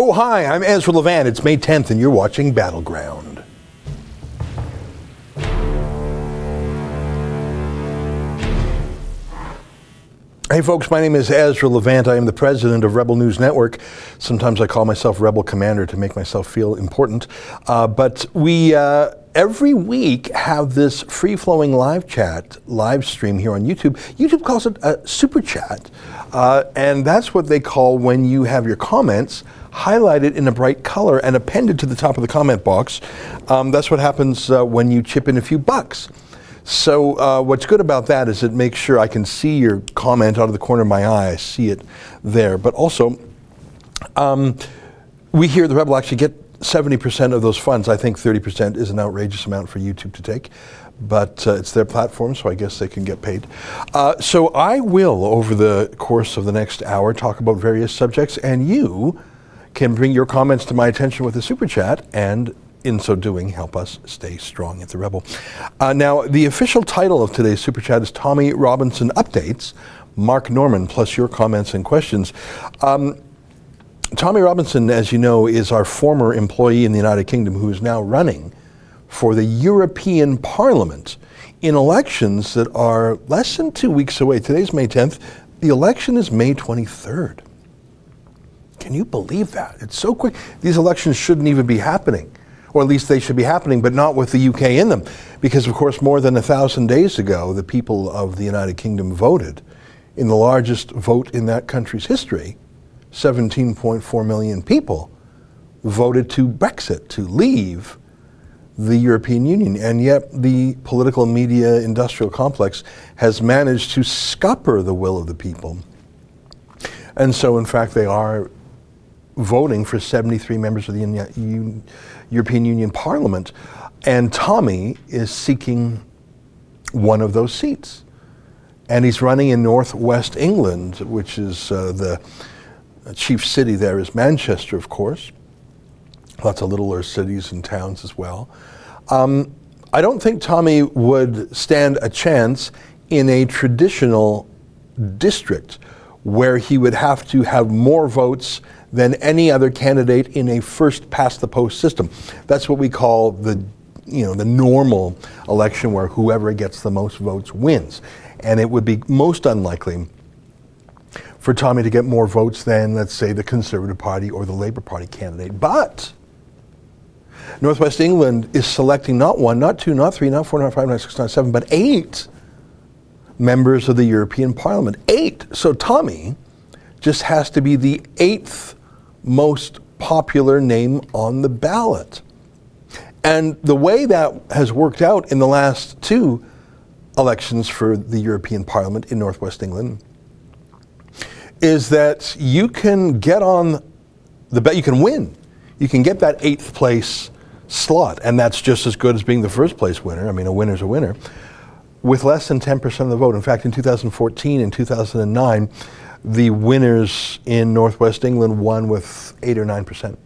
Oh, hi, I'm Ezra Levant. It's May 10th, and you're watching Battleground. Hey, folks, my name is Ezra Levant. I am the president of Rebel News Network. Sometimes I call myself Rebel Commander to make myself feel important. But we every week have this free-flowing live stream here on YouTube. YouTube calls it a super chat. And that's what they call when you have your comments highlighted in a bright color and appended to the top of the comment box. That's what happens when you chip in a few bucks. So what's good about that is it makes sure I can see your comment out of the corner of my eye. I see it there. But also, we here at the Rebel actually get 70% of those funds. I think 30% is an outrageous amount for YouTube to take. But it's their platform, so I guess they can get paid. So I will, over the course of the next hour, talk about various subjects, and you can bring your comments to my attention with a super chat, and in so doing, help us stay strong at the Rebel. Now, the official title of today's super chat is Tommy Robinson Updates, Mark Norman, plus your comments and questions. Tommy Robinson, as you know, is our former employee in the United Kingdom who is now running for the European Parliament in elections that are less than 2 weeks away. Today's May 10th. The election is May 23rd. Can you believe that? It's so quick. These elections shouldn't even be happening, or at least they should be happening, but not with the UK in them. Because, of course, more than 1,000 days ago, the people of the United Kingdom voted in the largest vote in that country's history. 17.4 million people voted to Brexit, to leave the European Union, and yet the political media industrial complex has managed to scupper the will of the people. And so, in fact, they are voting for 73 members of the European Union Parliament, and Tommy is seeking one of those seats. And he's running in northwest England, which is the chief city there is Manchester, of course. Lots of littler cities and towns as well. I don't think Tommy would stand a chance in a traditional district where he would have to have more votes than any other candidate in a first-past-the-post system. That's what we call the normal election, where whoever gets the most votes wins. And it would be most unlikely for Tommy to get more votes than, let's say, the Conservative Party or the Labour Party candidate. But Northwest England is selecting not one, not two, not three, not four, not five, not six, not seven, but 8 members of the European Parliament. 8. So Tommy just has to be the 8th most popular name on the ballot. And the way that has worked out in the last 2 elections for the European Parliament in Northwest England is that you can get on the bet, you can win. You can get that 8th place slot, and that's just as good as being the first place winner. I mean, a winner's a winner, with less than 10% of the vote. In fact, in 2014 and 2009, the winners in Northwest England won with 8 or 9%.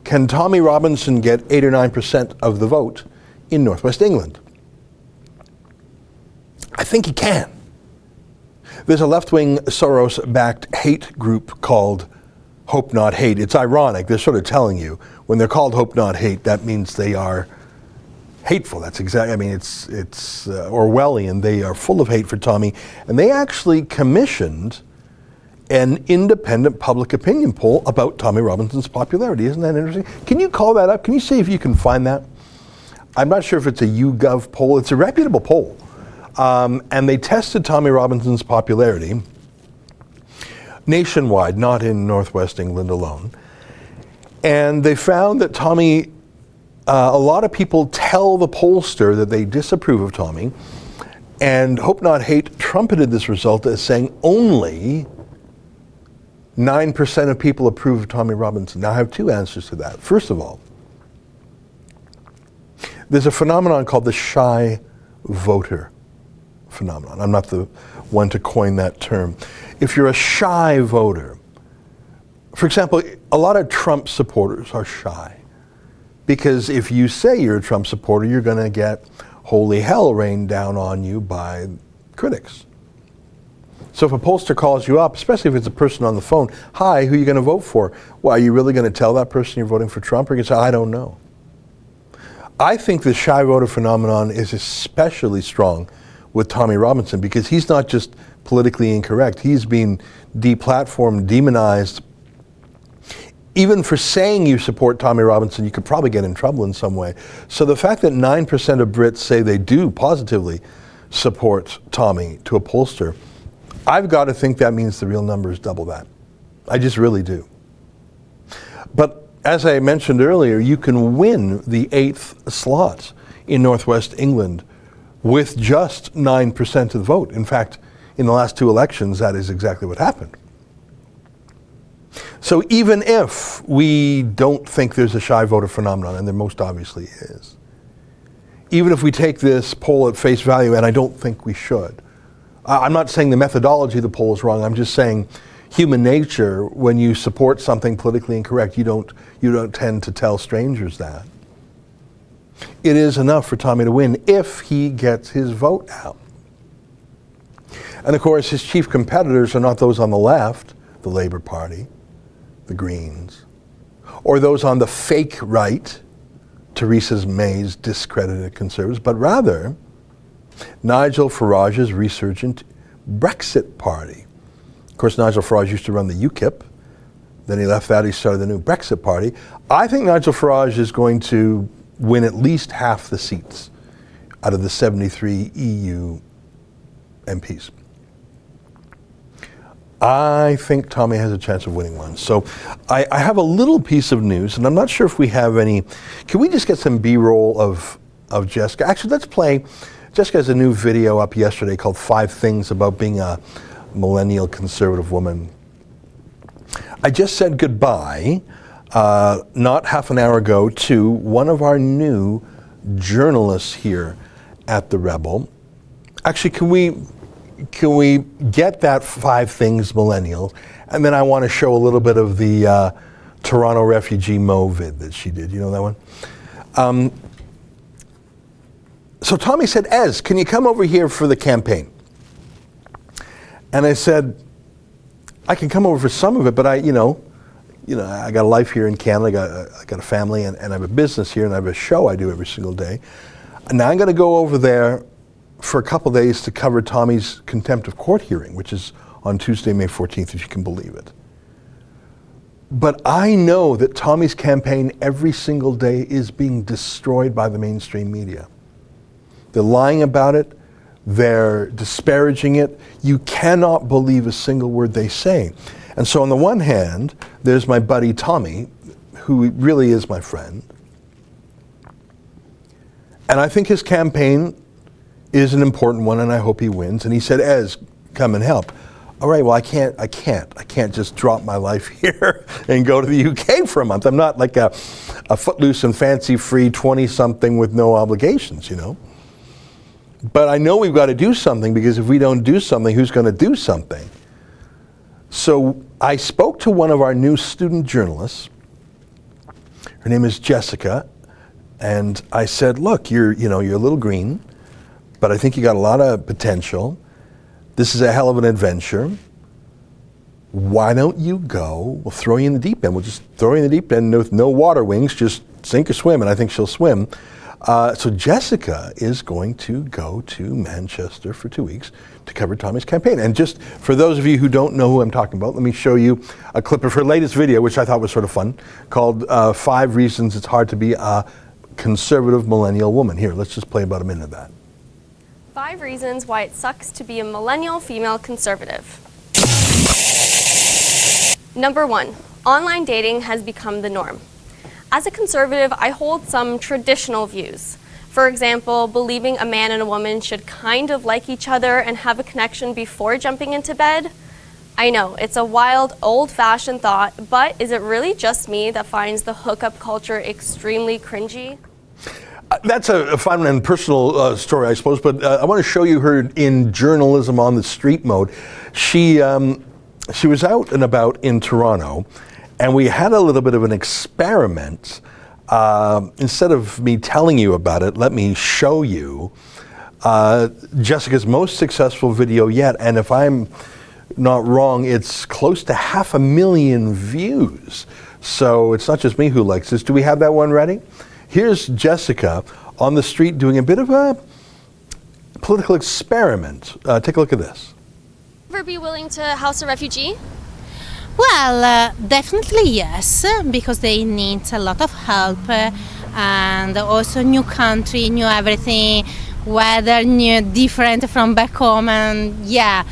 Can Tommy Robinson get 8 or 9% of the vote in Northwest England? I think he can. There's a left-wing Soros-backed hate group called Hope Not Hate. It's ironic. They're sort of telling you, when they're called Hope Not Hate, that means they are hateful. That's exactly, I mean, it's Orwellian. They are full of hate for Tommy. And they actually commissioned an independent public opinion poll about Tommy Robinson's popularity. Isn't that interesting? Can you call that up? Can you see if you can find that? I'm not sure if it's a YouGov poll. It's a reputable poll. And they tested Tommy Robinson's popularity nationwide, not in Northwest England alone. And they found that Tommy, a lot of people tell the pollster that they disapprove of Tommy, and Hope Not Hate trumpeted this result as saying only 9% of people approve of Tommy Robinson. Now, I have 2 answers to that. First of all, there's a phenomenon called the shy voter phenomenon. I'm not the one to coin that term. If you're a shy voter, for example, a lot of Trump supporters are shy, because if you say you're a Trump supporter, you're going to get holy hell rained down on you by critics. So if a pollster calls you up, especially if it's a person on the phone, hi, who are you going to vote for? Well, are you really going to tell that person you're voting for Trump? Or you can say, I don't know. I think the shy voter phenomenon is especially strong with Tommy Robinson because he's not just politically incorrect. He's been deplatformed, demonized. Even for saying you support Tommy Robinson, you could probably get in trouble in some way. So the fact that 9% of Brits say they do positively support Tommy to a pollster, I've got to think that means the real number is double that. I just really do. But as I mentioned earlier, you can win the 8th slot in Northwest England with just 9% of the vote. In fact, in the last 2 elections, that is exactly what happened. So even if we don't think there's a shy voter phenomenon, and there most obviously is, even if we take this poll at face value, and I don't think we should, I'm not saying the methodology of the poll is wrong, I'm just saying human nature, when you support something politically incorrect, you don't tend to tell strangers that. It is enough for Tommy to win if he gets his vote out. And of course, his chief competitors are not those on the left, the Labour Party, the Greens, or those on the fake right, Theresa May's discredited Conservatives, but rather Nigel Farage's resurgent Brexit party. Of course, Nigel Farage used to run the UKIP. Then he left that, he started the new Brexit party. I think Nigel Farage is going to win at least half the seats out of the 73 EU MPs. I think Tommy has a chance of winning one. So I have a little piece of news, and I'm not sure if we have any. Can we just get some B-roll of Jessica? Actually, let's play. Jessica has a new video up yesterday called 5 Things About Being a Millennial Conservative Woman. I just said goodbye, not half an hour ago, to one of our new journalists here at The Rebel. Actually, can we get that 5 Things Millennial? And then I want to show a little bit of the Toronto refugee Mo vid that she did. You know that one? So Tommy said, Ez, can you come over here for the campaign? And I said, I can come over for some of it, but I got a life here in Canada, I got a family, and I have a business here, and I have a show I do every single day. And now I'm going to go over there for a couple days to cover Tommy's contempt of court hearing, which is on Tuesday, May 14th, if you can believe it. But I know that Tommy's campaign every single day is being destroyed by the mainstream media. They're lying about it. They're disparaging it. You cannot believe a single word they say. And so on the one hand, there's my buddy Tommy, who really is my friend. And I think his campaign is an important one, and I hope he wins. And he said, Ez, come and help. All right, well, I can't just drop my life here and go to the UK for a month. I'm not like a footloose and fancy-free 20-something with no obligations, you know. But I know we've got to do something, because if we don't do something, who's going to do something? So I spoke to one of our new student journalists. Her name is Jessica. And I said, look, you're a little green, but I think you got a lot of potential. This is a hell of an adventure. Why don't you go? We'll throw you in the deep end. We'll just throw you in the deep end with no water wings, just sink or swim, and I think she'll swim. So Jessica is going to go to Manchester for 2 weeks to cover Tommy's campaign. And just for those of you who don't know who I'm talking about, let me show you a clip of her latest video, which I thought was sort of fun, called 5 Reasons It's Hard to Be a Conservative Millennial Woman. Here, let's just play about a minute of that. 5 reasons why it sucks to be a millennial female conservative. Number 1, online dating has become the norm. As a conservative, I hold some traditional views. For example, believing a man and a woman should kind of like each other and have a connection before jumping into bed. I know, it's a wild, old-fashioned thought, but is it really just me that finds the hookup culture extremely cringy? That's a fun and personal story, I suppose, but I want to show you her in journalism on the street mode. She was out and about in Toronto, and we had a little bit of an experiment. Instead of me telling you about it, let me show you Jessica's most successful video yet. And if I'm not wrong, it's close to 500,000 views. So it's not just me who likes this. Do we have that one ready? Here's Jessica on the street doing a bit of a political experiment. Take a look at this. Ever be willing to house a refugee? Well, definitely yes, because they need a lot of help and also new country, new everything, weather new, different from back home, and yeah,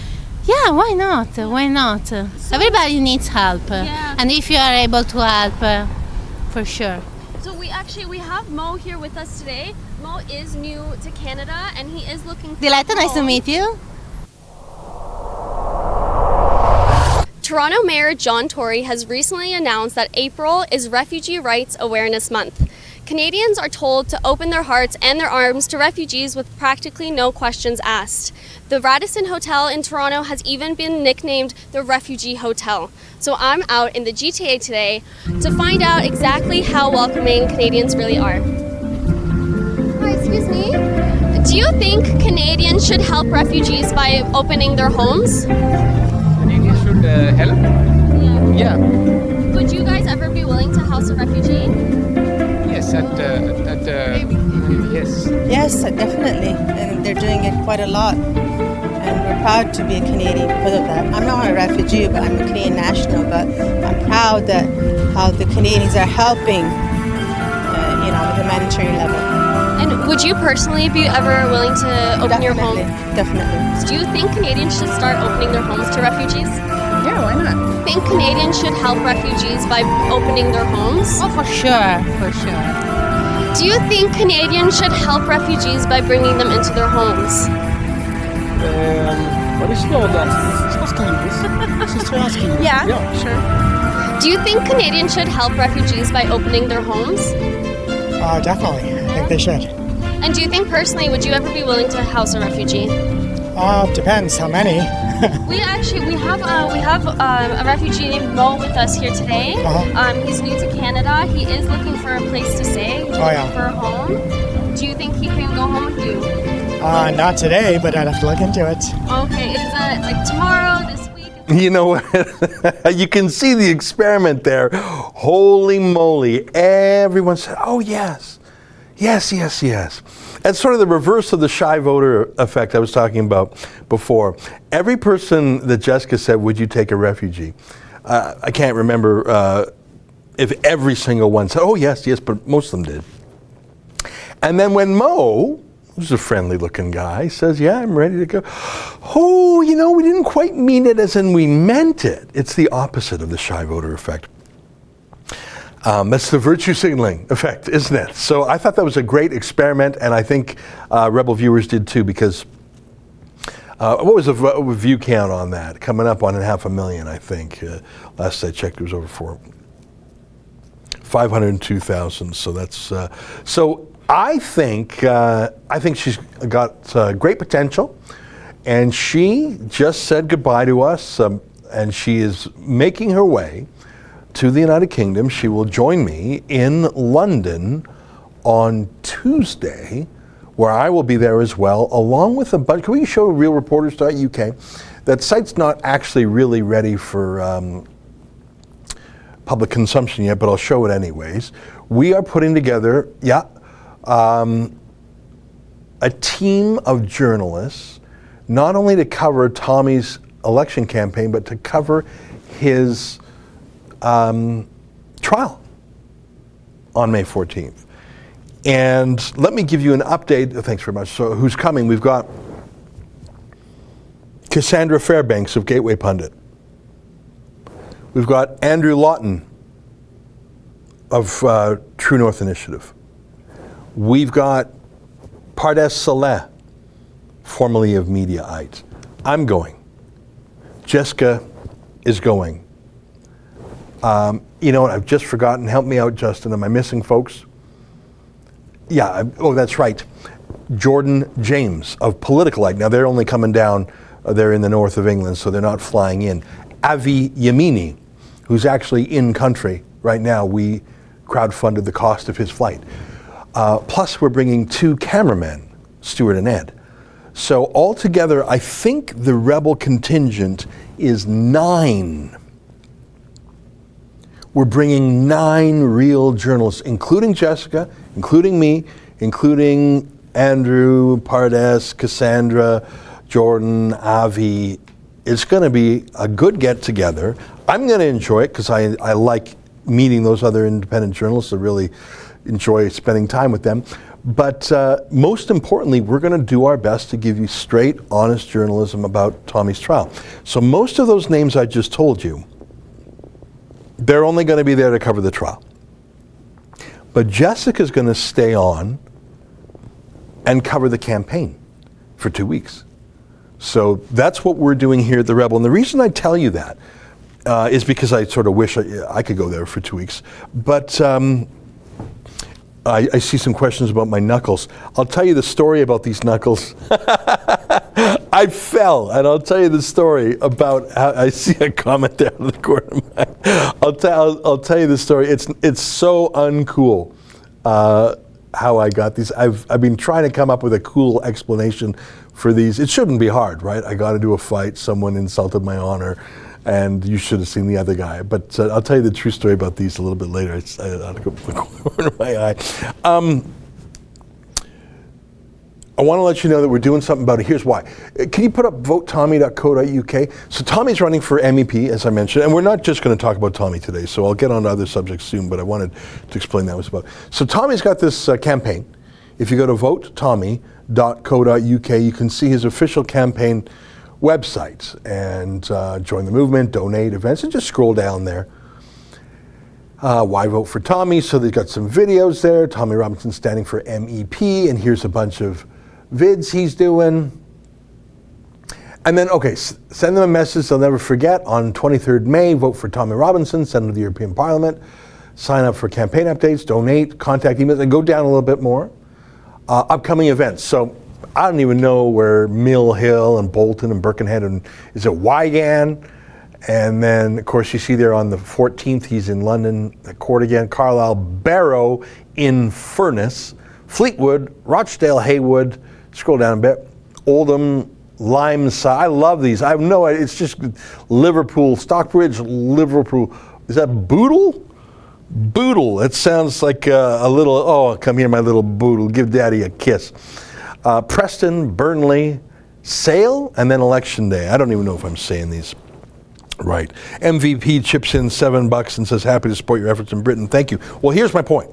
why not? Why not? Everybody needs help, and if you are able to help, for sure. So we have Mo here with us today. Mo is new to Canada and he is looking for Diletta, nice to meet you. Toronto Mayor John Tory has recently announced that April is Refugee Rights Awareness Month. Canadians are told to open their hearts and their arms to refugees with practically no questions asked. The Radisson Hotel in Toronto has even been nicknamed the Refugee Hotel. So I'm out in the GTA today to find out exactly how welcoming Canadians really are. Hi, excuse me. Do you think Canadians should help refugees by opening their homes? Canadians should help? Yeah. Would you guys ever be willing to house a refugee? Yes, yes. Yes, definitely. And they're doing it quite a lot. And we're proud to be a Canadian because of that. I'm not a refugee, but I'm a Canadian national. But I'm proud that how the Canadians are helping, on the humanitarian level. And would you personally be ever willing to open your home? Definitely. Do you think Canadians should start opening their homes to refugees? Yeah, why not? Think Canadians should help refugees by opening their homes? Oh, for sure, for sure. Do you think Canadians should help refugees by bringing them into their homes? What is she going to She's asking you this. She's asking you. Yeah, sure. Do you think Canadians should help refugees by opening their homes? Definitely. I think they should. And do you think personally, would you ever be willing to house a refugee? Depends how many. We have a refugee named Mo with us here today. He's new to Canada. He is looking for a place to stay, for a home. Do you think he can go home with you? Not today, but I'd have to look into it. Okay, is it like tomorrow, this week? You know what? You can see the experiment there. Holy moly. Everyone said, oh, yes. Yes, yes, yes. It's sort of the reverse of the shy voter effect I was talking about before. Every person that Jessica said, would you take a refugee? I can't remember if every single one said, oh, yes, yes, but most of them did. And then when Mo, who's a friendly looking guy, says, yeah, I'm ready to go. Oh, we didn't quite mean it as in we meant it. It's the opposite of the shy voter effect. That's the virtue signaling effect, isn't it? So I thought that was a great experiment, and I think Rebel viewers did too, because what was the view count on that? Coming up on 500,000, I think. Last I checked, it was over 502,000. So that's so. I think she's got great potential, and she just said goodbye to us, and she is making her way to the United Kingdom. She will join me in London on Tuesday, where I will be there as well, along with a bunch. Can we show realreporters.uk? That site's not actually really ready for public consumption yet, but I'll show it anyways. We are putting together, a team of journalists, not only to cover Tommy's election campaign, but to cover his trial on May 14th. And let me give you an update. Thanks very much. So who's coming? We've got Cassandra Fairbanks of Gateway Pundit. We've got Andrew Lawton of True North Initiative. We've got Pardes Saleh, formerly of Mediaite. I'm going. Jessica is going. You know what, I've just forgotten. Help me out, Justin. Am I missing folks? Yeah, that's right. Jordan James of Politicalite. Now, they're only coming down, they're in the north of England, so they're not flying in. Avi Yamini, who's actually in country right now. We crowdfunded the cost of his flight. Plus, we're bringing 2 cameramen, Stuart and Ed. So altogether, I think the rebel contingent is 9. We're bringing 9 real journalists, including Jessica, including me, including Andrew, Pardes, Cassandra, Jordan, Avi. It's going to be a good get-together. I'm going to enjoy it because I like meeting those other independent journalists. I really enjoy spending time with them. But most importantly, we're going to do our best to give you straight, honest journalism about Tommy's trial. So most of those names I just told you, they're only going to be there to cover the trial. But Jessica's going to stay on and cover the campaign for 2 weeks. So that's what we're doing here at the Rebel. And the reason I tell you that is because I sort of wish I could go there for 2 weeks. But I see some questions about my knuckles. I'll tell you the story about these knuckles. I fell, and I'll tell you the story about how I see a comment there in the corner of my eye. I'll tell you the story. It's so uncool how I got these. I've been trying to come up with a cool explanation for these. It shouldn't be hard, right? I got to do a fight. Someone insulted my honor, and you should have seen the other guy. But I'll tell you the true story about these a little bit later. It's out of the corner of my eye. I want to let you know that we're doing something about it. Here's why. Can you put up votetommy.co.uk? So Tommy's running for MEP, as I mentioned, and we're not just going to talk about Tommy today, so I'll get on to other subjects soon, but I wanted to explain that was about. So Tommy's got this campaign. If you go to votetommy.co.uk, you can see his official campaign website and join the movement, donate, events, and just scroll down there. Why vote for Tommy? So they've got some videos there. Tommy Robinson standing for MEP, and here's a bunch of vids he's doing. And then, okay, send them a message they'll never forget. On 23rd May, vote for Tommy Robinson, send him to the European Parliament, sign up for campaign updates, donate, contact emails, and go down a little bit more. Upcoming events. So I don't even know where Mill Hill and Bolton and Birkenhead and is it Wigan? And then, of course, you see there on the 14th, he's in London, at Court again, Carlisle, Barrow, Inverness, Fleetwood, Rochdale, Haywood, scroll down a bit, Oldham, Limeside. I love these. I have no idea. It's just Liverpool, Stockbridge, Liverpool. Is that Bootle? Bootle. It sounds like a little, oh, come here, my little Bootle. Give Daddy a kiss. Preston, Burnley, Sale, and then Election Day. I don't even know if I'm saying these right. MVP chips in $7 and says, happy to support your efforts in Britain. Thank you. Well, here's my point.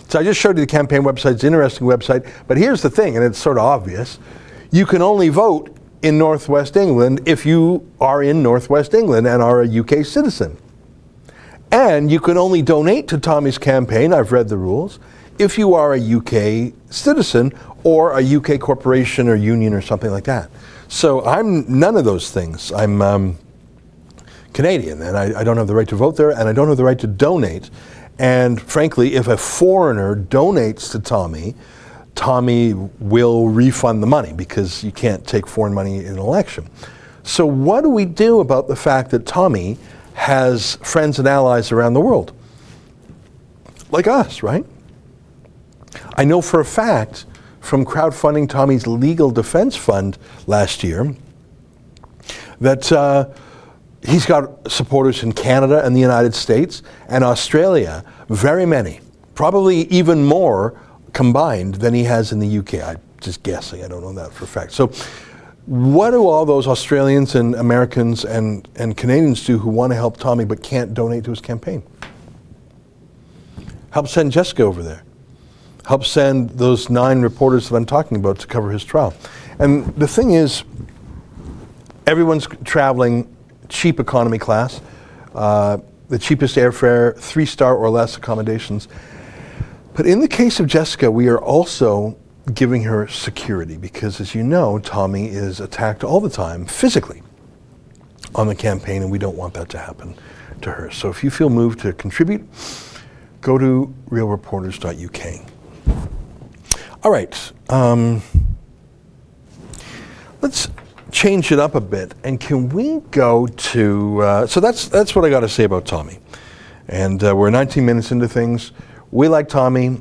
So I just showed you the campaign website. It's an interesting website. But here's the thing, and it's sort of obvious. You can only vote in Northwest England if you are in Northwest England and are a UK citizen. And you can only donate to Tommy's campaign, I've read the rules, if you are a UK citizen or a UK corporation or union or something like that. So I'm none of those things. I'm Canadian, and I don't have the right to vote there, and I don't have the right to donate. And frankly, if a foreigner donates to Tommy, Tommy will refund the money because you can't take foreign money in an election. So what do we do about the fact that Tommy has friends and allies around the world? Like us, right? I know for a fact from crowdfunding Tommy's legal defense fund last year that he's got supporters in Canada and the United States and Australia, very many, probably even more combined than he has in the UK. I'm just guessing, I don't know that for a fact. So what do all those Australians and Americans and Canadians do who want to help Tommy but can't donate to his campaign? Help send Jessica over there. Help send those 9 reporters that I'm talking about to cover his trial. And the thing is, everyone's traveling cheap economy class, the cheapest airfare, 3-star or less accommodations. But in the case of Jessica, we are also giving her security because, as you know, Tommy is attacked all the time physically on the campaign, and we don't want that to happen to her. So if you feel moved to contribute, go to realreporters.uk. All right, let's change it up a bit, and can we go to, so that's what I got to say about Tommy. And we're 19 minutes into things. We like Tommy.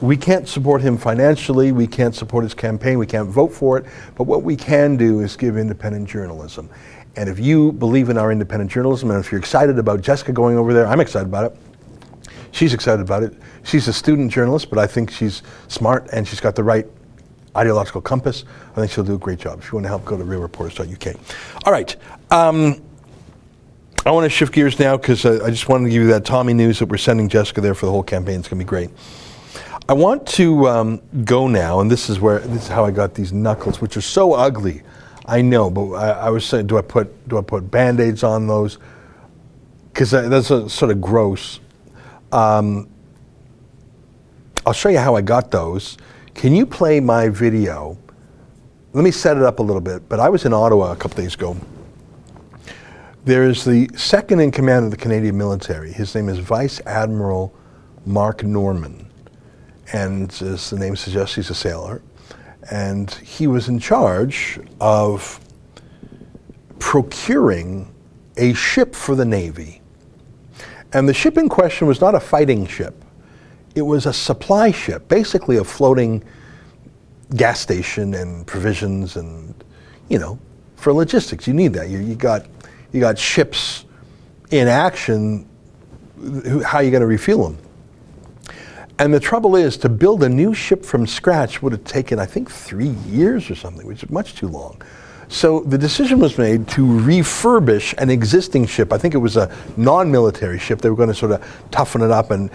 We can't support him financially, we can't support his campaign, we can't vote for it, but what we can do is give independent journalism. And if you believe in our independent journalism, and if you're excited about Jessica going over there, I'm excited about it. She's excited about it. She's a student journalist, but I think she's smart and she's got the right ideological compass. I think she'll do a great job. If you want to help, go to realreporters.uk. All right. I want to shift gears now because I just wanted to give you that Tommy news that we're sending Jessica there for the whole campaign. It's going to be great. I want to go now, and this is how I got these knuckles, which are so ugly. I know, but I was saying, do I put Band-Aids on those? Because that's sort of gross. I'll show you how I got those. Can you play my video? Let me set it up a little bit. But I was in Ottawa a couple days ago. There is the second in command of the Canadian military. His name is Vice Admiral Mark Norman. And as the name suggests, he's a sailor. And he was in charge of procuring a ship for the Navy. And the ship in question was not a fighting ship. It was a supply ship, basically a floating gas station and provisions and, for logistics. You need that. You got ships in action. How are you going to refuel them? And the trouble is, to build a new ship from scratch would have taken, I think, 3 years or something, which is much too long. So the decision was made to refurbish an existing ship. I think it was a non-military ship. They were going to sort of toughen it up and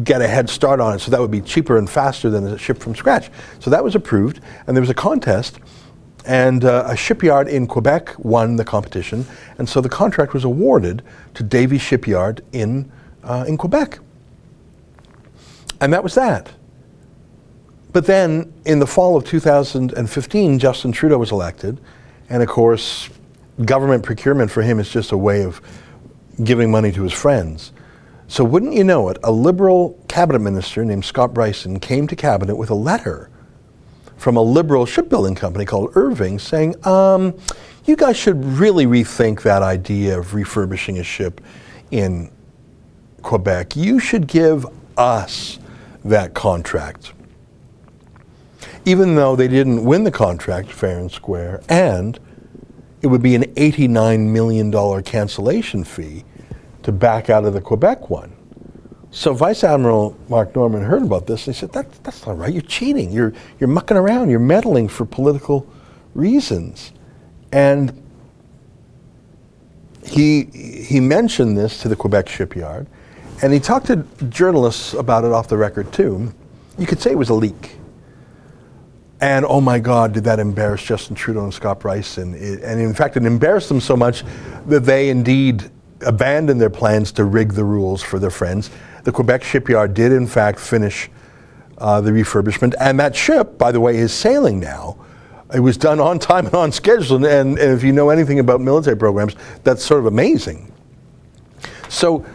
get a head start on it, so that would be cheaper and faster than a ship from scratch. So that was approved, and there was a contest, and a shipyard in Quebec won the competition, and so the contract was awarded to Davie Shipyard in Quebec. And that was that. But then, in the fall of 2015, Justin Trudeau was elected, and of course, government procurement for him is just a way of giving money to his friends. So wouldn't you know it, a Liberal cabinet minister named Scott Bryson came to cabinet with a letter from a Liberal shipbuilding company called Irving saying, you guys should really rethink that idea of refurbishing a ship in Quebec. You should give us that contract. Even though they didn't win the contract fair and square, and it would be an $89 million cancellation fee to back out of the Quebec one. So Vice Admiral Mark Norman heard about this and he said, that's not right, you're cheating, you're mucking around, you're meddling for political reasons. And he mentioned this to the Quebec shipyard, and he talked to journalists about it off the record too. You could say it was a leak. And oh my God, did that embarrass Justin Trudeau and Scott Bryson. And in fact, it embarrassed them so much that they indeed abandoned their plans to rig the rules for their friends. The Quebec shipyard did in fact finish the refurbishment. And that ship, by the way, is sailing now. It was done on time and on schedule. And if you know anything about military programs, that's sort of amazing. So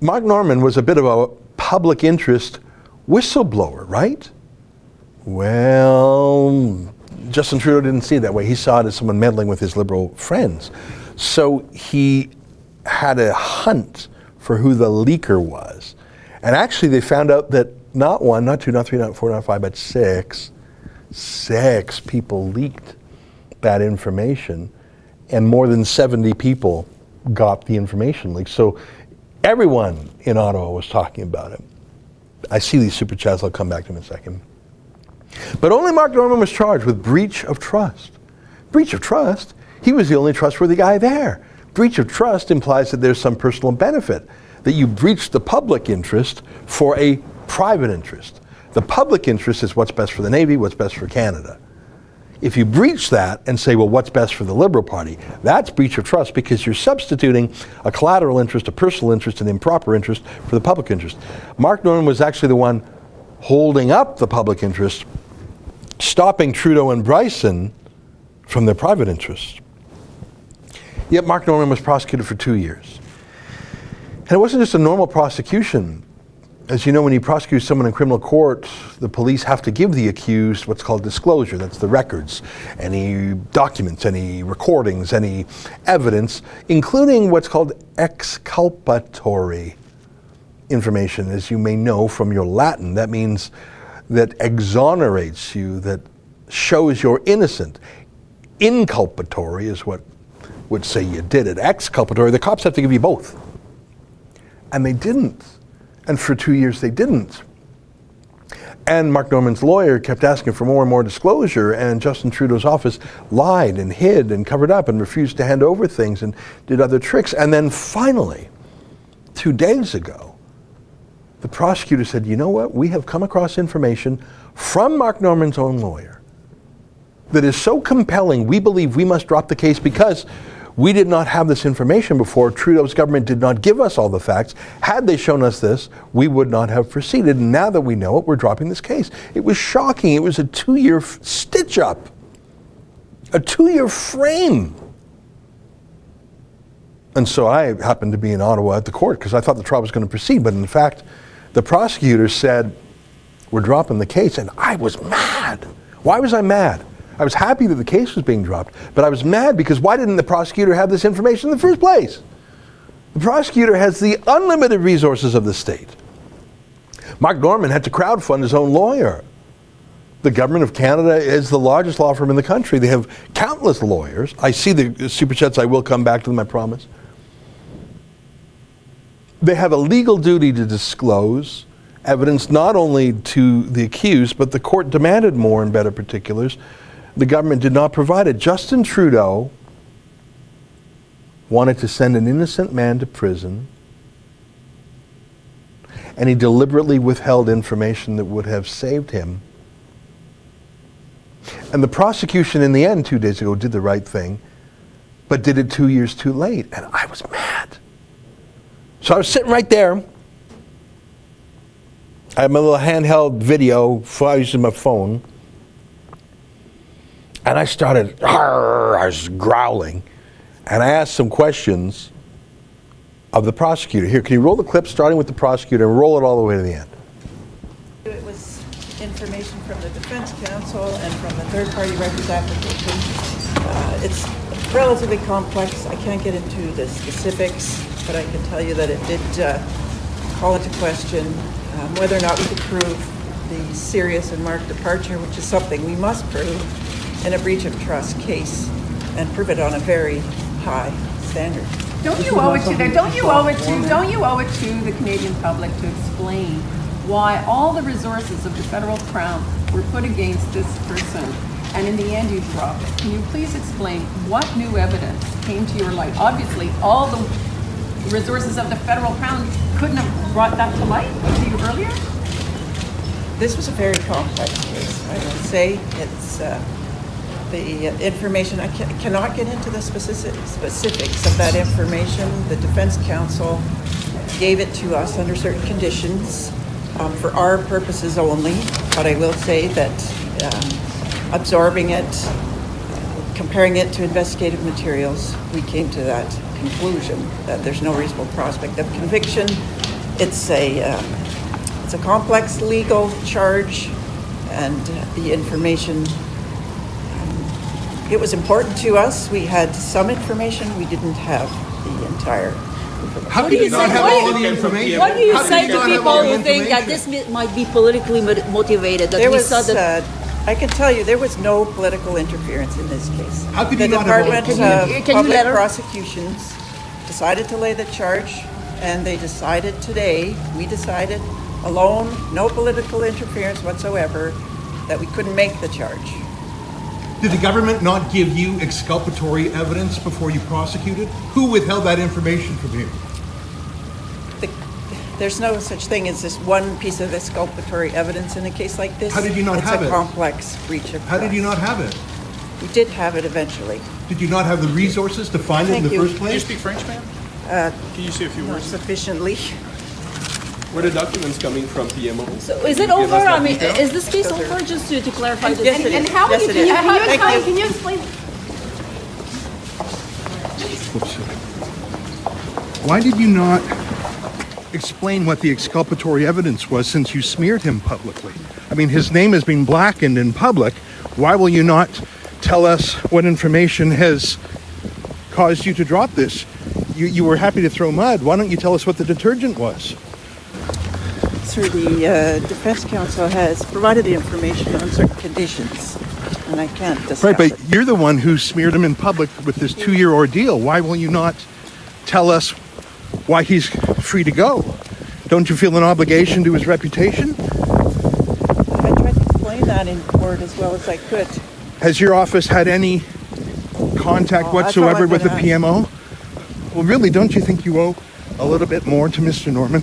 Mark Norman was a bit of a public interest whistleblower, right? Well, Justin Trudeau didn't see it that way. He saw it as someone meddling with his Liberal friends. So he had a hunt for who the leaker was. And actually they found out that not one, not two, not three, not four, not five, but six people leaked that information, and more than 70 people got the information leaked. So everyone in Ottawa was talking about it. I see these super chats, I'll come back to them in a second. But only Mark Norman was charged with breach of trust. Breach of trust? He was the only trustworthy guy there. Breach of trust implies that there's some personal benefit, that you breached the public interest for a private interest. The public interest is what's best for the Navy, what's best for Canada. If you breach that and say, well, what's best for the Liberal Party, that's breach of trust because you're substituting a collateral interest, a personal interest, an improper interest for the public interest. Mark Norman was actually the one holding up the public interest, stopping Trudeau and Bryson from their private interests. Yet Mark Norman was prosecuted for 2 years. And it wasn't just a normal prosecution. As you know, when you prosecute someone in criminal court, the police have to give the accused what's called disclosure. That's the records, any documents, any recordings, any evidence, including what's called exculpatory information, as you may know from your Latin. That means that exonerates you, that shows you're innocent. Inculpatory is what would say you did it. Exculpatory, the cops have to give you both. And they didn't. And for 2 years they didn't. And Mark Norman's lawyer kept asking for more and more disclosure, and Justin Trudeau's office lied and hid and covered up and refused to hand over things and did other tricks. And then finally, 2 days ago, the prosecutor said, you know what, we have come across information from Mark Norman's own lawyer that is so compelling, we believe we must drop the case because we did not have this information before. Trudeau's government did not give us all the facts. Had they shown us this, we would not have proceeded. And now that we know it, we're dropping this case. It was shocking. It was a 2-year stitch-up, a 2-year frame. And so I happened to be in Ottawa at the court because I thought the trial was going to proceed. But in fact, the prosecutor said, we're dropping the case. And I was mad. Why was I mad? I was happy that the case was being dropped, but I was mad because why didn't the prosecutor have this information in the first place? The prosecutor has the unlimited resources of the state. Mark Norman had to crowdfund his own lawyer. The government of Canada is the largest law firm in the country. They have countless lawyers. I see the super chats. I will come back to them, I promise. They have a legal duty to disclose evidence not only to the accused, but the court demanded more and better particulars. The government did not provide it. Justin Trudeau wanted to send an innocent man to prison, and he deliberately withheld information that would have saved him. And the prosecution in the end 2 days ago did the right thing, but did it 2 years too late, and I was mad. So I was sitting right there. I had my little handheld video, I was using my phone, and I started, I was growling, and I asked some questions of the prosecutor. Here, can you roll the clip starting with the prosecutor and roll it all the way to the end? It was information from the defense counsel and from the third-party records application. It's relatively complex. I can't get into the specifics, but I can tell you that it did call into question whether or not we could prove the serious and marked departure, which is something we must prove in a breach of trust case, and prove it on a very high standard. Don't you owe it to the Canadian public to explain why all the resources of the federal crown were put against this person, and in the end you dropped it? Can you please explain what new evidence came to your light? Obviously, all the resources of the federal crown couldn't have brought that to light to you earlier. This was a very complex case, I would say. It's the information, I cannot get into the specifics of that information. The defense counsel gave it to us under certain conditions for our purposes only, but I will say that absorbing it, comparing it to investigative materials, we came to that conclusion that there's no reasonable prospect of conviction. It's a complex legal charge, and the information, it was important to us. We had some information. We didn't have the entire information. How do you not have all the information? What do you say to people who think that this might be politically motivated? That There we was, saw that I can tell you, there was no political interference in this case. How could the you not have all the Department information? of Can you Public let her- Prosecutions decided to lay the charge, and they decided today, we decided alone, no political interference whatsoever, that we couldn't make the charge. Did the government not give you exculpatory evidence before you prosecuted? Who withheld that information from you? There's no such thing as this one piece of exculpatory evidence in a case like this. How did you not have it? It's a complex breach of How did you trust. not have it? We did have it eventually. Did you not have the resources to find it in Thank the you. first Do you place? speak French, ma'am? Can you say a few Not words? sufficiently. Were the documents coming from PMO? So is it Give us over? that I mean, detail. is this case over? Just to clarify this. Yes, it is. And how Yes, many? it is. Can you explain? Why did you not explain what the exculpatory evidence was, since you smeared him publicly? I mean, his name has been blackened in public. Why will you not tell us what information has caused you to drop this? You were happy to throw mud. Why don't you tell us what the detergent was? Sir, the defense counsel has provided the information on certain conditions, and I can't discuss Right, but it. you're the one who smeared him in public with this 2-year ordeal. Why will you not tell us why he's free to go? Don't you feel an obligation to his reputation? I tried to explain that in court as well as I could. Has your office had any contact whatsoever with the PMO? Well, really, don't you think you owe a little bit more to Mr. Norman?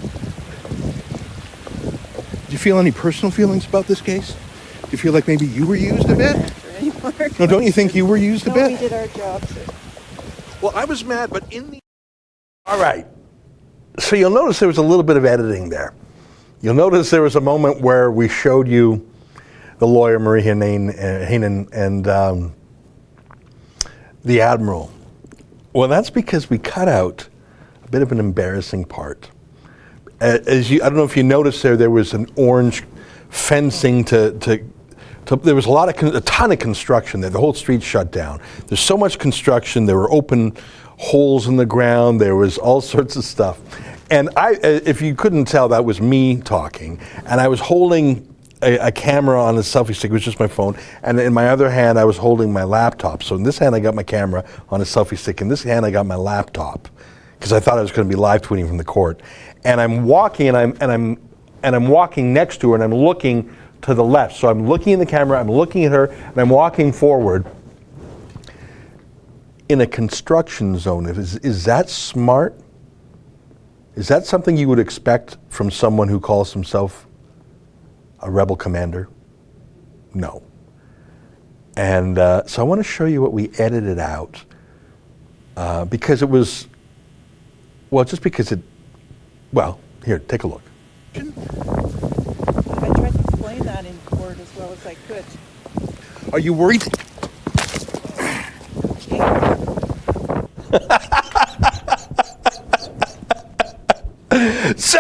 Do you feel any personal feelings about this case? Do you feel like maybe you were used a bit? No, don't you think you were used a bit? No, we did our job, sir. Well, I was mad, but in the... All right. So you'll notice there was a little bit of editing there. You'll notice there was a moment where we showed you the lawyer, Marie Haanen, and the Admiral. Well, that's because we cut out a bit of an embarrassing part. I don't know if you noticed there was an orange fencing there was a ton of construction there. The whole street shut down. There's so much construction. There were open holes in the ground. There was all sorts of stuff. And if you couldn't tell, that was me talking. And I was holding a camera on a selfie stick. It was just my phone. And in my other hand, I was holding my laptop. So in this hand, I got my camera on a selfie stick. In this hand, I got my laptop because I thought I was going to be live tweeting from the court. And I'm walking, and I'm walking next to her, and I'm looking to the left. So I'm looking in the camera, I'm looking at her, and I'm walking forward in a construction zone. Is that smart? Is that something you would expect from someone who calls himself a rebel commander? No. And so I want to show you what we edited out because it was, well, just because it, well, here, take a look. I tried to explain that in court as well as I could. Are you worried? So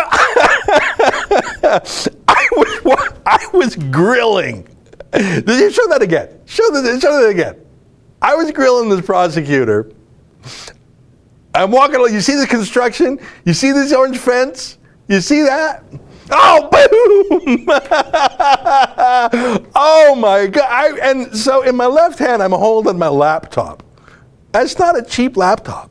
I was grilling. Show that again. Show that again. I was grilling this prosecutor. I'm walking along. You see the construction? You see this orange fence? You see that? Oh, boom! Oh my God! And so in my left hand, I'm holding my laptop. That's not a cheap laptop.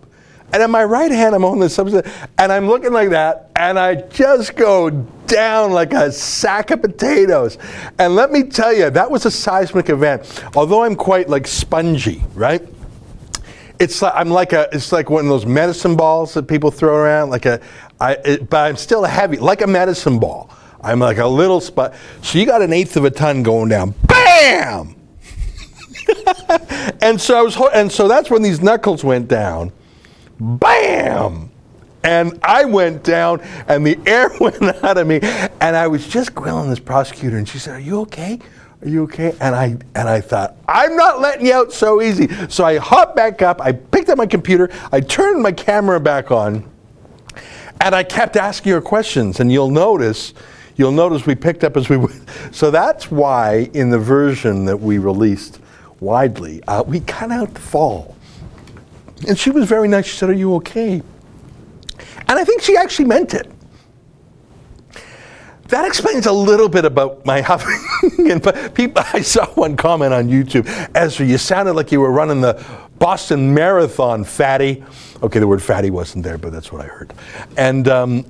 And in my right hand, I'm holding this substance, and I'm looking like that, and I just go down like a sack of potatoes. And let me tell you, that was a seismic event. Although I'm quite like spongy, right? It's like it's like one of those medicine balls that people throw around, but I'm still heavy, like a medicine ball. I'm like a little spot. So you got 1/8 of a ton going down. Bam! and so that's when these knuckles went down. Bam! And I went down, and the air went out of me, and I was just grilling this prosecutor, and she said, "Are you okay? Are you okay?" And I thought, I'm not letting you out so easy. So I hopped back up, I picked up my computer, I turned my camera back on, and I kept asking her questions. And you'll notice we picked up as we went. So that's why in the version that we released widely, we cut out the fall. And she was very nice. She said, "Are you okay?" And I think she actually meant it. That explains a little bit about my huffing. And people, I saw one comment on YouTube, "Ezra, you sounded like you were running the Boston Marathon, fatty." Okay, the word fatty wasn't there, but that's what I heard. And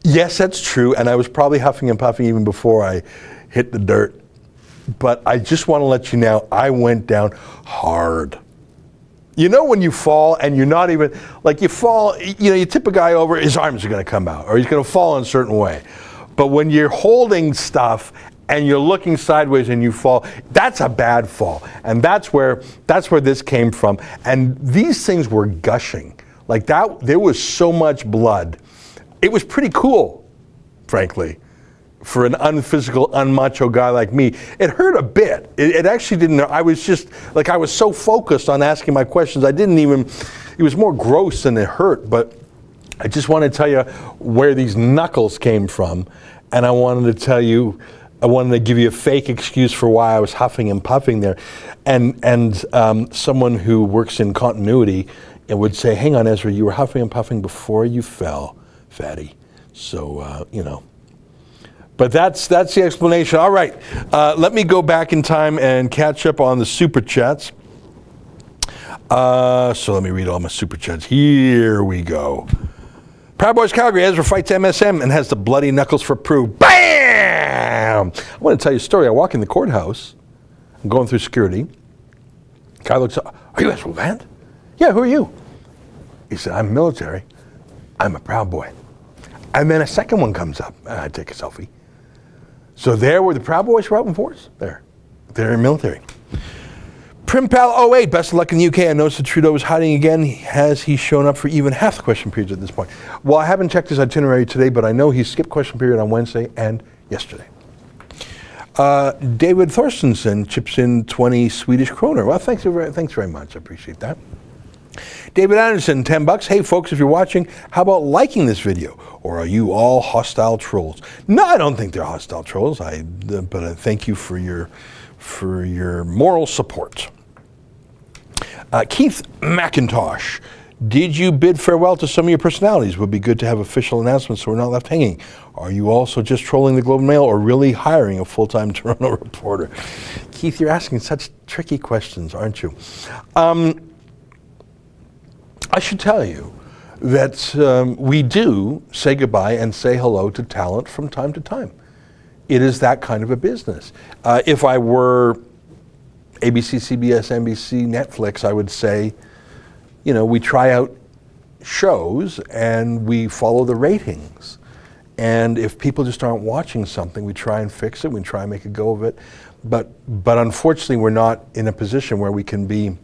yes, that's true. And I was probably huffing and puffing even before I hit the dirt. But I just want to let you know, I went down hard. You know when you fall and you're not even, like you fall, you tip a guy over, his arms are going to come out, or he's going to fall in a certain way. But when you're holding stuff and you're looking sideways and you fall, that's a bad fall. And that's where this came from. And these things were gushing. Like that, there was so much blood. It was pretty cool, frankly, for an unphysical, unmacho guy like me. It hurt a bit. It actually didn't. I was just, like, I was so focused on asking my questions, I didn't even, it was more gross than it hurt. But I just want to tell you where these knuckles came from. And I wanted to give you a fake excuse for why I was huffing and puffing there. And someone who works in continuity would say, "Hang on, Ezra, you were huffing and puffing before you fell, fatty." So, But that's the explanation. All right, let me go back in time and catch up on the super chats. So let me read all my super chats. Here we go. Proud Boys Calgary, Ezra fights MSM and has the bloody knuckles for proof. Bam! I want to tell you a story. I walk in the courthouse. I'm going through security. Guy looks up. Are you Ezra Vand? Yeah, who are you? He said, I'm military. I'm a Proud Boy. And then a second one comes up. I take a selfie. So there were the Proud Boys were out in force. There. They're in military. Primpal 08, best of luck in the UK. I noticed that Trudeau is hiding again. Has he shown up for even half the question periods at this point? Well, I haven't checked his itinerary today, but I know he skipped question period on Wednesday and yesterday. David Thorstensen chips in 20 Swedish kroner. Well, thanks very much. I appreciate that. David Anderson, $10. Hey, folks, if you're watching, how about liking this video? Or are you all hostile trolls? No, I don't think they're hostile trolls. But I thank you for your moral support. Keith McIntosh, did you bid farewell to some of your personalities? Would be good to have official announcements so we're not left hanging. Are you also just trolling the Globe and Mail or really hiring a full-time Toronto reporter? Keith, you're asking such tricky questions, aren't you? I should tell you that we do say goodbye and say hello to talent from time to time. It is that kind of a business. If I were ABC, CBS, NBC, Netflix, I would say, you know, we try out shows and we follow the ratings. And if people just aren't watching something, we try and fix it, we try and make a go of it. But unfortunately, we're not in a position where we can be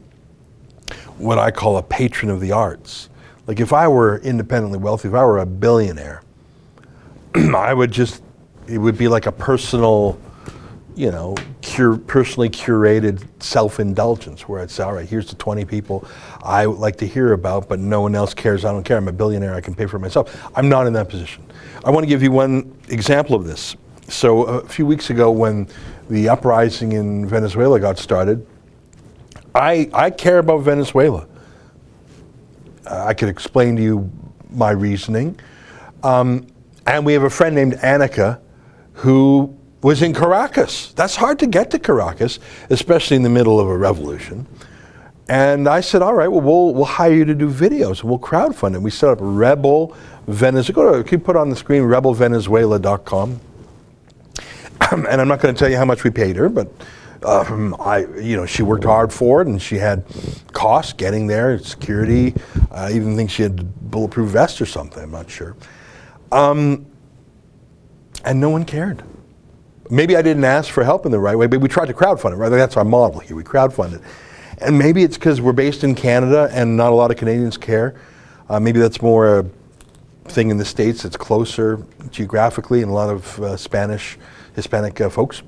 what I call a patron of the arts. Like if I were independently wealthy, if I were a billionaire, it would be like a personal, you know, personally curated self-indulgence where I'd say, all right, here's the 20 people I would like to hear about, but no one else cares. I don't care. I'm a billionaire. I can pay for it myself. I'm not in that position. I want to give you one example of this. So a few weeks ago when the uprising in Venezuela got started, I care about Venezuela. I could explain to you my reasoning. And we have a friend named Annika who was in Caracas. That's hard to get to Caracas, especially in the middle of a revolution. And I said, all right, well, we'll hire you to do videos. We'll crowdfund it. We set up Rebel Venezuela. Can you put on the screen rebelvenezuela.com? And I'm not going to tell you how much we paid her, but she worked hard for it, and she had costs getting there, security. I even think she had a bulletproof vest or something. I'm not sure. And no one cared. Maybe I didn't ask for help in the right way, but we tried to crowdfund it, right? That's our model here. We crowdfund it. And maybe it's because we're based in Canada and not a lot of Canadians care. Maybe that's more a thing in the States that's closer geographically and a lot of Hispanic folks.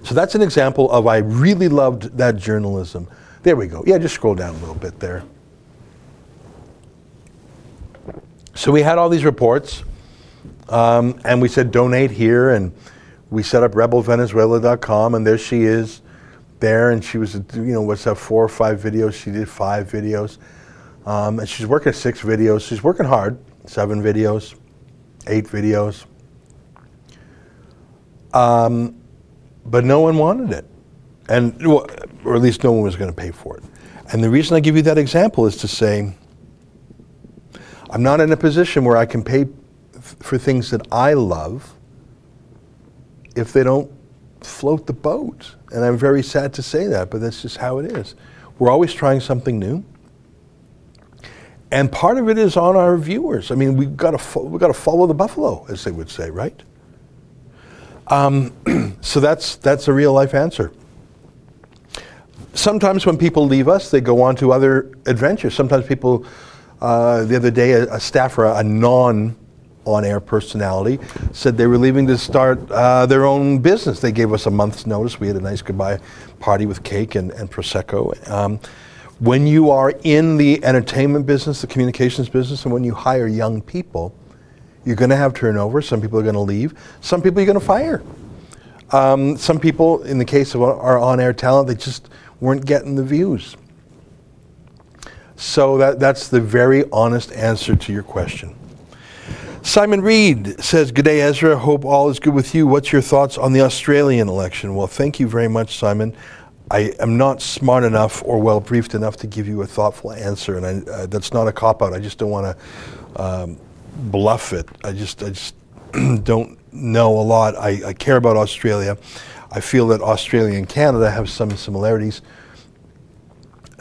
So that's an example of I really loved that journalism. There we go. Yeah, just scroll down a little bit there. So we had all these reports, and we said donate here, and we set up rebelvenezuela.com, and there she is there, and she was, 4 or 5 videos. She did 5 videos, and she's working 6 videos. She's working hard, 7 videos, 8 videos. But no one wanted it, or at least no one was going to pay for it. And the reason I give you that example is to say, I'm not in a position where I can pay for things that I love if they don't float the boat. And I'm very sad to say that, but that's just how it is. We're always trying something new. And part of it is on our viewers. I mean, we've got to follow the buffalo, as they would say, right? So that's a real life answer. Sometimes when people leave us, they go on to other adventures. Sometimes people, the other day, a staffer, a non-on-air personality, said they were leaving to start their own business. They gave us a month's notice. We had a nice goodbye party with cake and Prosecco. When you are in the entertainment business, the communications business, and when you hire young people, you're going to have turnover. Some people are going to leave. Some people you're going to fire. Some people, in the case of our on-air talent, they just weren't getting the views. So that's the very honest answer to your question. Simon Reed says, "Good day, Ezra. Hope all is good with you. What's your thoughts on the Australian election?" Well, thank you very much, Simon. I am not smart enough or well briefed enough to give you a thoughtful answer, and that's not a cop-out. I just don't want to bluff it. I just don't know a lot. I care about Australia. I feel that Australia and Canada have some similarities.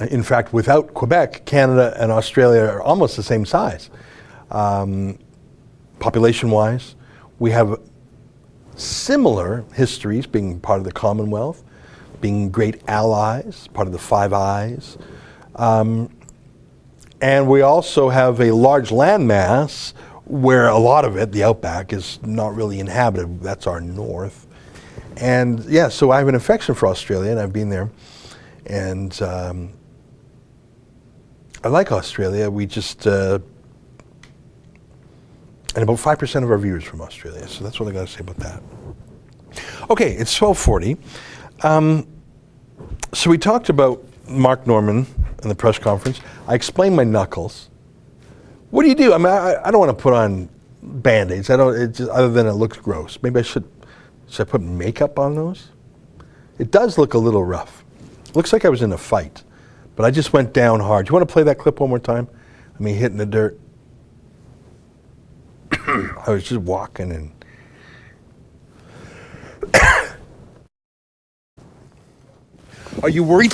In fact, without Quebec, Canada and Australia are almost the same size. Population-wise, we have similar histories, being part of the Commonwealth, being great allies, part of the Five Eyes. And we also have a large landmass where a lot of it, the outback, is not really inhabited. That's our north. And yeah, so I have an affection for Australia, and I've been there. And I like Australia. We just... and about 5% of our viewers from Australia. So that's what I got to say about that. Okay, it's 12:40. So we talked about Mark Norman in the press conference. I explained my knuckles. What do you do? I mean, I don't want to put on Band-Aids. Other than it looks gross. Maybe should I put makeup on those? It does look a little rough. It looks like I was in a fight, but I just went down hard. Do you want to play that clip one more time? I mean, hitting the dirt. I was just walking and are you worried?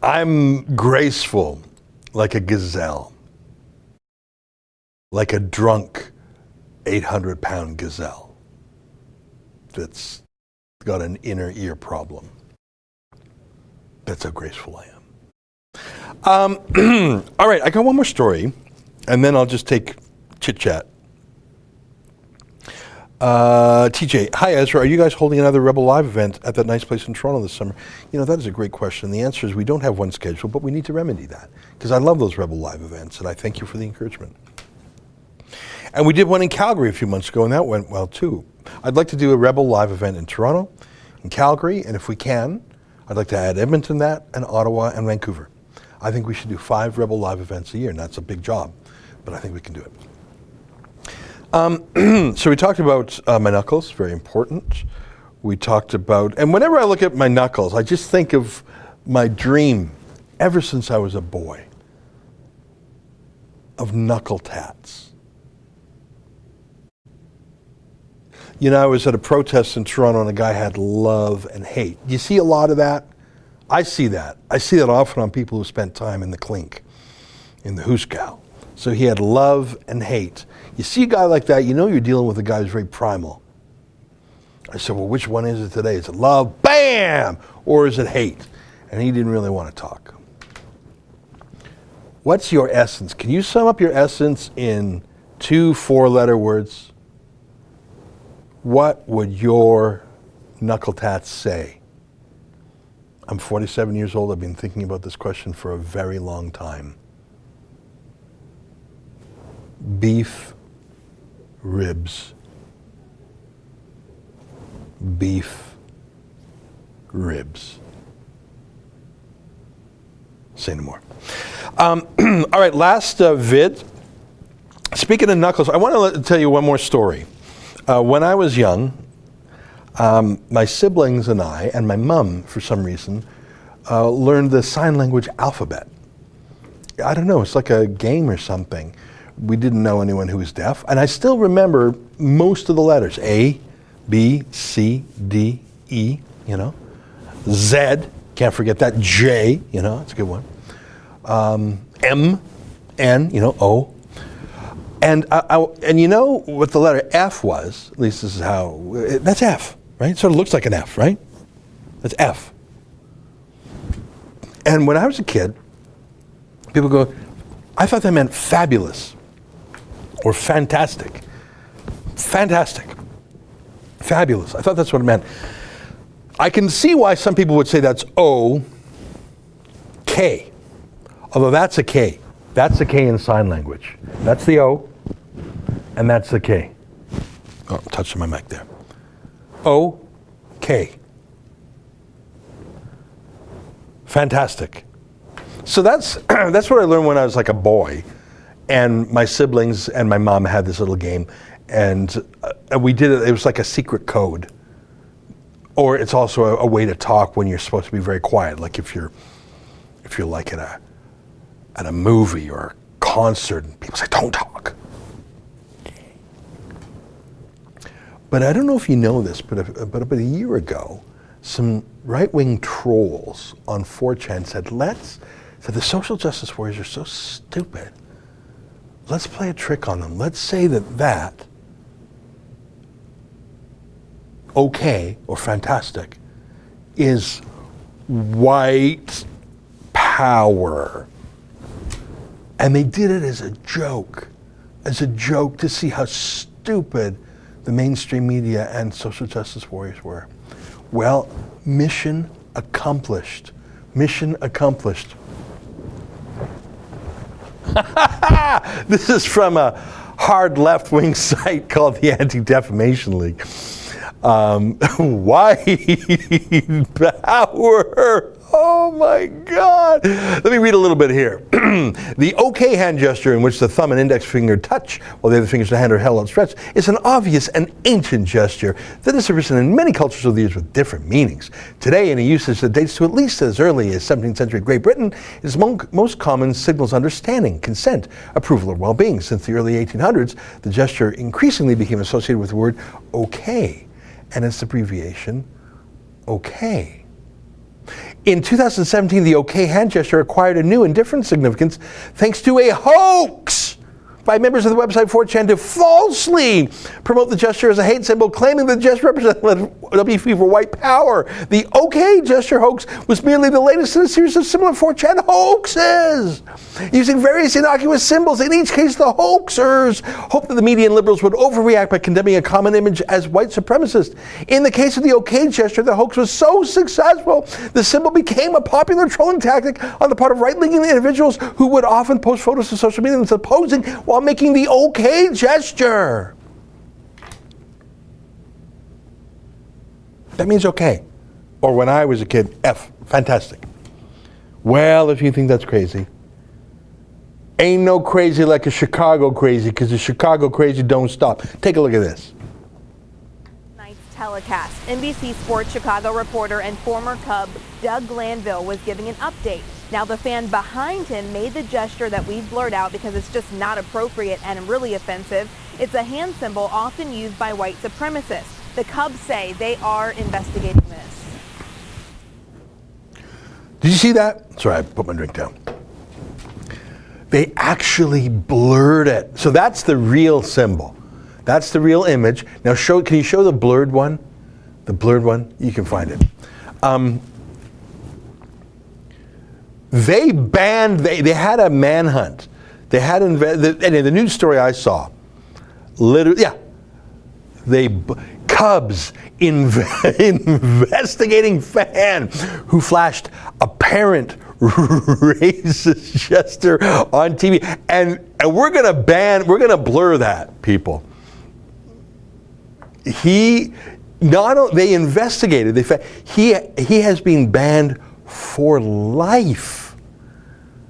I'm graceful like a gazelle, like a drunk 800-pound gazelle that's got an inner ear problem. That's how graceful I am. All right, I got one more story, and then I'll just take chit-chat. TJ, hi Ezra, are you guys holding another Rebel Live event at that nice place in Toronto this summer? You know, that is a great question. The answer is we don't have one scheduled, but we need to remedy that, because I love those Rebel Live events, and I thank you for the encouragement. And we did one in Calgary a few months ago, and that went well too. I'd like to do a Rebel Live event in Toronto, in Calgary, and if we can, I'd like to add Edmonton that, and Ottawa and Vancouver. I think we should do 5 Rebel Live events a year, and that's a big job, but I think we can do it. So we talked about my knuckles, very important. We talked about, and whenever I look at my knuckles, I just think of my dream, ever since I was a boy, of knuckle tats. You know, I was at a protest in Toronto and a guy had love and hate. You see a lot of that? I see that. I see that often on people who spent time in the clink, in the hooskow. So he had love and hate. You see a guy like that, you know you're dealing with a guy who's very primal. I said, well, which one is it today? Is it love, bam, or is it hate? And he didn't really want to talk. What's your essence? Can you sum up your essence in 2 4-letter words? What would your knuckle tats say? I'm 47 years old. I've been thinking about this question for a very long time. Beef ribs. Beef ribs. Say no more. All right, last vid. Speaking of knuckles, I want to tell you one more story. When I was young, my siblings and I, and my mom, for some reason, learned the sign language alphabet. I don't know, it's like a game or something. We didn't know anyone who was deaf, and I still remember most of the letters. A, B, C, D, E, you know. Z, can't forget that. J, you know, that's a good one. M, N, you know, O. And you know what the letter F was, at least this is how, that's F, right? Sort of looks like an F, right? That's F. And when I was a kid, people go, I thought that meant fabulous or fantastic. Fantastic. Fabulous. I thought that's what it meant. I can see why some people would say that's O, K. Although that's a K. That's a K in sign language. That's the O, and that's the K. Oh, I'm touching my mic there. O, K. Fantastic. So that's that's what I learned when I was like a boy, and my siblings and my mom had this little game, and we did it. It was like a secret code, or it's also a way to talk when you're supposed to be very quiet. Like if you're like at a movie or a concert, and people say don't talk. But I don't know if you know this, but about a year ago, some right-wing trolls on 4chan said the social justice warriors are so stupid. Let's play a trick on them. Let's say that okay or fantastic is white power. And they did it as a joke to see how stupid the mainstream media and social justice warriors were. Well, mission accomplished. Mission accomplished. This is from a hard left-wing site called the Anti-Defamation League. White power. Oh my God. Let me read a little bit here. The OK hand gesture, in which the thumb and index finger touch while the other fingers of the hand are held outstretched, is an obvious and ancient gesture that has arisen in many cultures over the years with different meanings. Today, in a usage that dates to at least as early as 17th century Great Britain, it is most common signals understanding, consent, approval, or well-being. Since the early 1800s, the gesture increasingly became associated with the word OK, and its abbreviation, OK. In 2017, the OK hand gesture acquired a new and different significance thanks to a hoax by members of the website 4chan to falsely promote the gesture as a hate symbol, claiming the gesture represented WP for white power. The OK gesture hoax was merely the latest in a series of similar 4chan hoaxes, using various innocuous symbols. In each case, the hoaxers hoped that the media and liberals would overreact by condemning a common image as white supremacist. In the case of the OK gesture, the hoax was so successful, the symbol became a popular trolling tactic on the part of right-leaning individuals who would often post photos to social media themselves posing while making the OK gesture. That means okay. Or when I was a kid, F, fantastic. Well, if you think that's crazy, ain't no crazy like a Chicago crazy, because the Chicago crazy don't stop. Take a look at this. Night's telecast. NBC Sports Chicago reporter and former Cub Doug Glanville was giving an update. Now the fan behind him made the gesture that we've blurred out because it's just not appropriate and really offensive. It's a hand symbol often used by white supremacists. The Cubs say they are investigating this. Did you see that? Sorry, I put my drink down. They actually blurred it. So that's the real symbol. That's the real image. Now can you show the blurred one? The blurred one? You can find it. They banned, they had a manhunt. They had, the news story I saw, literally, yeah, Cubs investigating fan who flashed apparent racist gesture on TV, and we're gonna blur that, people. They investigated. He has been banned for life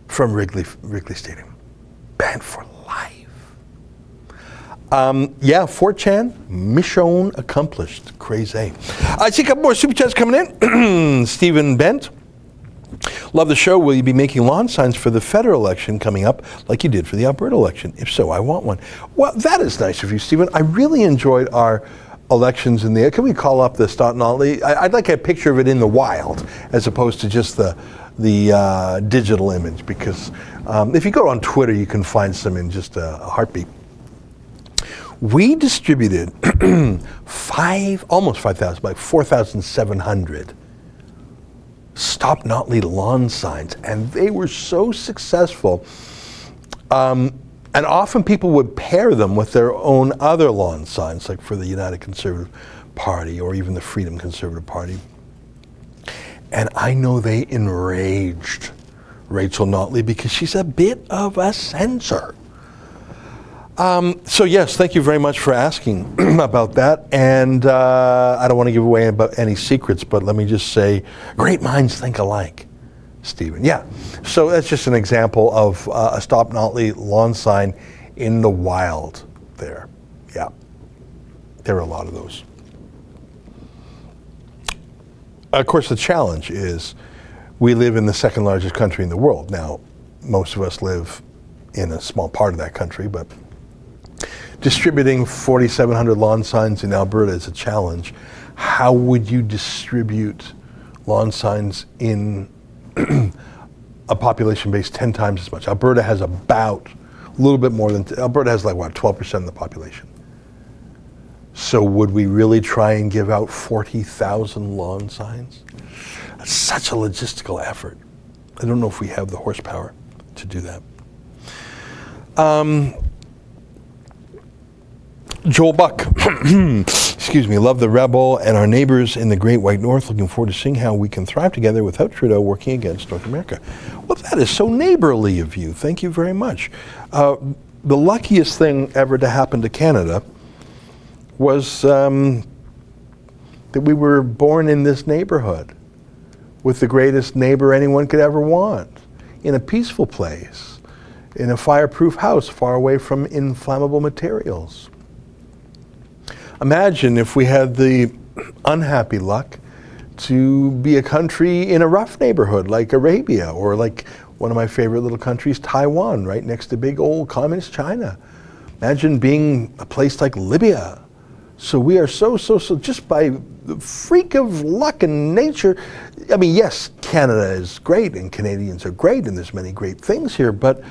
from Wrigley Stadium. Banned for life. 4chan, mission accomplished. Crazy. I see a couple more super chats coming in. Stephen Bent. Love the show. Will you be making lawn signs for the federal election coming up like you did for the Alberta election? If so, I want one. Well, that is nice of you, Stephen. I really enjoyed our elections in the air. Can we call up the Stoughton-Otley? I'd like a picture of it in the wild as opposed to just the digital image, because if you go on Twitter, you can find some in just a heartbeat. We distributed almost 5,000, like 4,700 Stop Notley lawn signs, and they were so successful. And often people would pair them with their own other lawn signs, like for the United Conservative Party or even the Freedom Conservative Party. And I know they enraged Rachel Notley because she's a bit of a censor. So yes, thank you very much for asking about that. And I don't want to give away about any secrets, but let me just say, great minds think alike. Stephen. Yeah. So that's just an example of a Stop Notley lawn sign in the wild there. Yeah. There are a lot of those. Of course, the challenge is we live in the second largest country in the world. Now, most of us live in a small part of that country, but distributing 4,700 lawn signs in Alberta is a challenge. How would you distribute lawn signs in a population base 10 times as much? Alberta has about a little bit more than, Alberta has like what, 12% of the population. So would we really try and give out 40,000 lawn signs? That's such a logistical effort. I don't know if we have the horsepower to do that. Joel Buck, excuse me, love the Rebel and our neighbors in the Great White North. Looking forward to seeing how we can thrive together without Trudeau working against North America. Well, that is so neighborly of you. Thank you very much. The luckiest thing ever to happen to Canada was that we were born in this neighborhood with the greatest neighbor anyone could ever want, in a peaceful place, in a fireproof house far away from inflammable materials. Imagine if we had the unhappy luck to be a country in a rough neighborhood like Arabia, or like one of my favorite little countries, Taiwan, right next to big old communist China. Imagine being a place like Libya. So we are so just by the freak of luck and nature. I mean, yes, Canada is great and Canadians are great and there's many great things here, but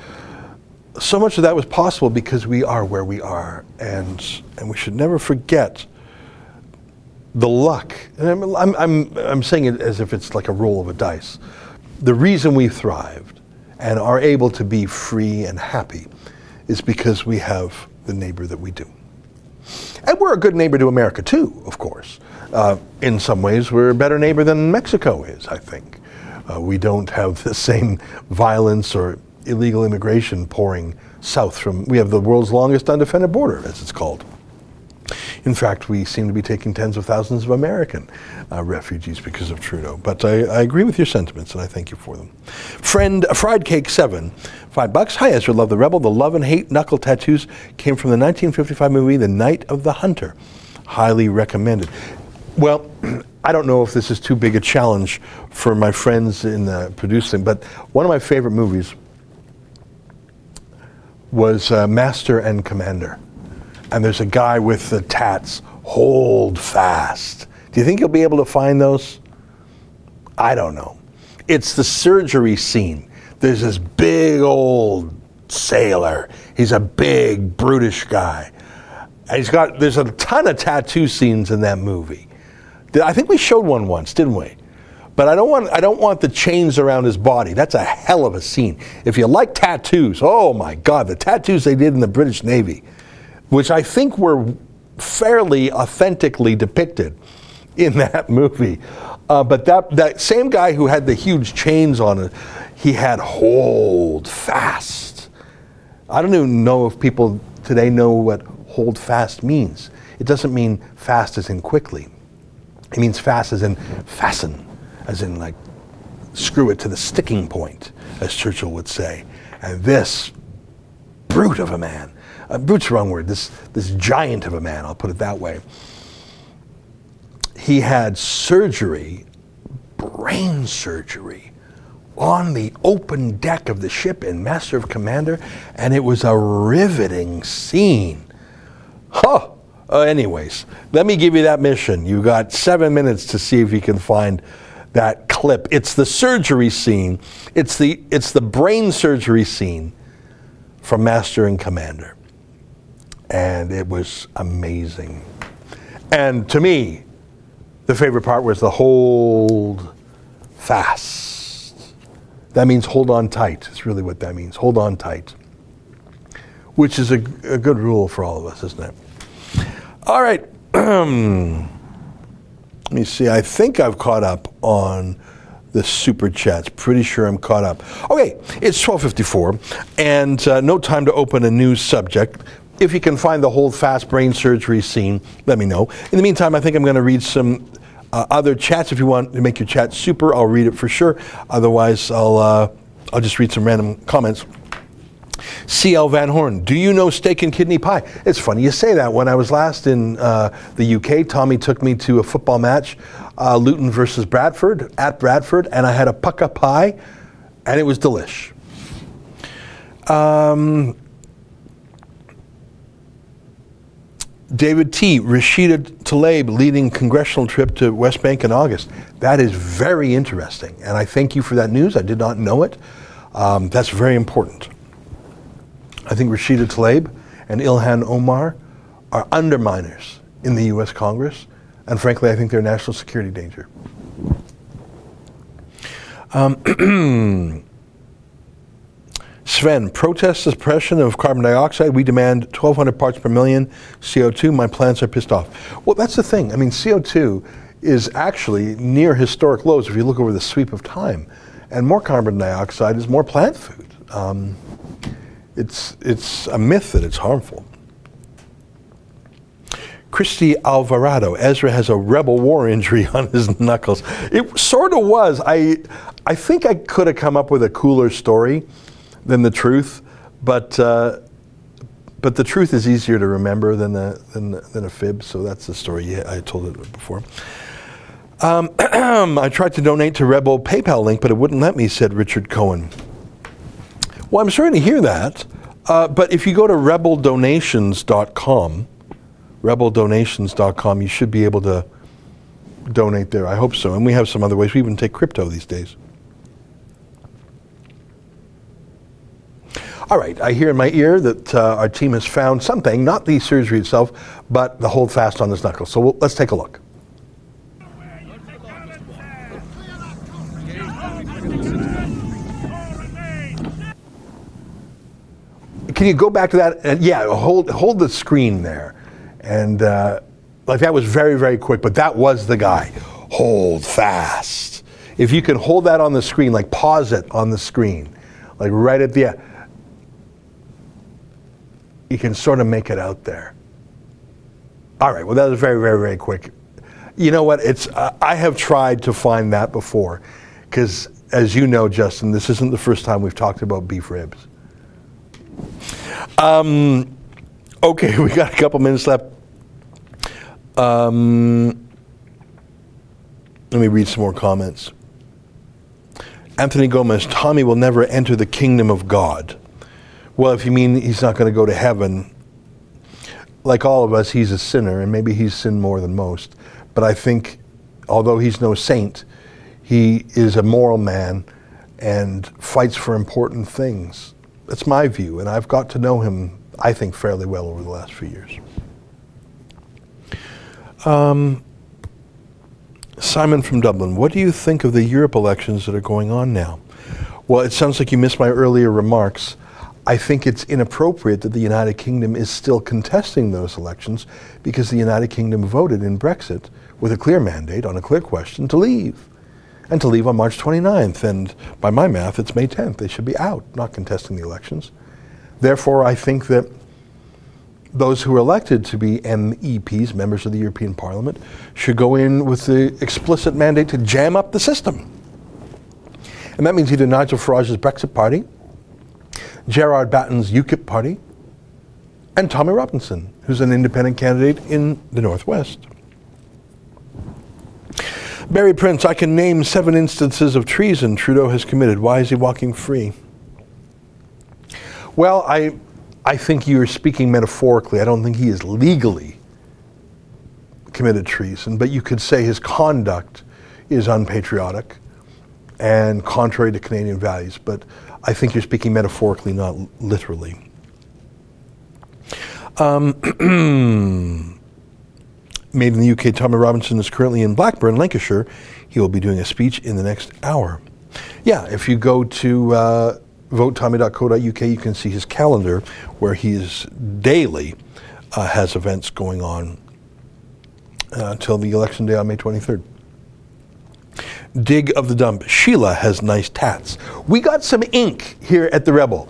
so much of that was possible because we are where we are, and we should never forget the luck. And I'm saying it as if it's like a roll of a dice. The reason we thrived and are able to be free and happy is because we have the neighbor that we do. And we're a good neighbor to America too, of course. In some ways, we're a better neighbor than Mexico is, I think. We don't have the same violence or illegal immigration pouring south from, we have the world's longest undefended border, as it's called. In fact, we seem to be taking tens of thousands of American refugees because of Trudeau. But I agree with your sentiments, and I thank you for them. Friend Fried Cake 7, $5. Hi, Ezra, love the Rebel. The love and hate knuckle tattoos came from the 1955 movie The Night of the Hunter. Highly recommended. Well, I don't know if this is too big a challenge for my friends in producing, but one of my favorite movies was Master and Commander. And there's a guy with the tats, hold fast. Do you think you'll be able to find those? I don't know. It's the surgery scene. There's this big old sailor. He's a big, brutish guy. And there's a ton of tattoo scenes in that movie. I think we showed one once, didn't we? But I don't want the chains around his body. That's a hell of a scene. If you like tattoos, oh my God, the tattoos they did in the British Navy, which I think were fairly authentically depicted in that movie. But that same guy who had the huge chains on it, he had hold fast. I don't even know if people today know what hold fast means. It doesn't mean fast as in quickly. It means fast as in fasten, as in like screw it to the sticking point, as Churchill would say. And this brute of a man, brute's the wrong word, this giant of a man, I'll put it that way. He had surgery, brain surgery, on the open deck of the ship in Master of Commander, and it was a riveting scene. Huh. Anyways, let me give you that mission. You got 7 minutes to see if you can find that clip. It's the surgery scene. It's the brain surgery scene from Master and Commander. And it was amazing. And to me, the favorite part was the hold fast. That means hold on tight. It's really what that means. Hold on tight. Which is a good rule for all of us, isn't it? All right. Let me see. I think I've caught up on the super chats. Pretty sure I'm caught up. Okay, it's 12:54, and no time to open a new subject. If you can find the hold fast brain surgery scene, let me know. In the meantime, I think I'm going to read some Other chats, if you want to make your chat super, I'll read it for sure. Otherwise, I'll just read some random comments. CL Van Horn, do you know steak and kidney pie? It's funny you say that. When I was last in the UK, Tommy took me to a football match, Luton versus Bradford, at Bradford, and I had a pucka pie, and it was delish. David T. Rashida Tlaib leading congressional trip to West Bank in August. That is very interesting, and I thank you for that news. I did not know it. That's very important. I think Rashida Tlaib and Ilhan Omar are underminers in the U.S. Congress, and frankly, I think they're a national security danger. Sven, protest suppression of carbon dioxide. We demand 1,200 parts per million CO2. My plants are pissed off. Well, that's the thing. I mean, CO2 is actually near historic lows if you look over the sweep of time. And more carbon dioxide is more plant food. It's a myth that it's harmful. Christy Alvarado, Ezra has a rebel war injury on his knuckles. It sort of was. I think I could have come up with a cooler story than the truth, but the truth is easier to remember than a fib. So that's the story. Yeah, I told it before. I tried to donate to Rebel PayPal link, but it wouldn't let me, said Richard Cohen. Well, I'm sorry to hear that, but if you go to rebeldonations.com, you should be able to donate there. I hope so. And we have some other ways. We even take crypto these days. All right, I hear in my ear that our team has found something, not the surgery itself, but the hold fast on his knuckles. So let's take a look. Can you go back to that? And yeah, hold the screen there. And like that was very, very quick, but that was the guy. Hold fast. If you can hold that on the screen, like pause it on the screen, like right at the end, you can sort of make it out there. All right, well that was very, very, very quick. You know what, I have tried to find that before, because as you know, Justin, this isn't the first time we've talked about beef ribs. Okay, we got a couple minutes left. Let me read some more comments. Anthony Gomez, Tommy will never enter the kingdom of God. Well, if you mean he's not going to go to heaven, like all of us, he's a sinner, and maybe he's sinned more than most. But I think, although he's no saint, he is a moral man and fights for important things. That's my view, and I've got to know him, I think, fairly well over the last few years. Simon from Dublin, what do you think of the Europe elections that are going on now? Well, it sounds like you missed my earlier remarks. I think it's inappropriate that the United Kingdom is still contesting those elections because the United Kingdom voted in Brexit with a clear mandate on a clear question to leave. And to leave on March 29th. And by my math, it's May 10th. They should be out, not contesting the elections. Therefore, I think that those who are elected to be MEPs, members of the European Parliament, should go in with the explicit mandate to jam up the system. And that means either Nigel Farage's Brexit party, Gerard Batten's UKIP party, and Tommy Robinson, who's an independent candidate in the Northwest. Barry Prince, I can name 7 instances of treason Trudeau has committed. Why is he walking free? Well, I think you're speaking metaphorically. I don't think he is legally committed treason, but you could say his conduct is unpatriotic and contrary to Canadian values. But I think you're speaking metaphorically, not literally. Made in the UK, Tommy Robinson is currently in Blackburn, Lancashire. He will be doing a speech in the next hour. Yeah, if you go to votetommy.co.uk, you can see his calendar where he is daily has events going on until the election day on May 23rd. Dig of the Dump. Sheila has nice tats. We got some ink here at the Rebel.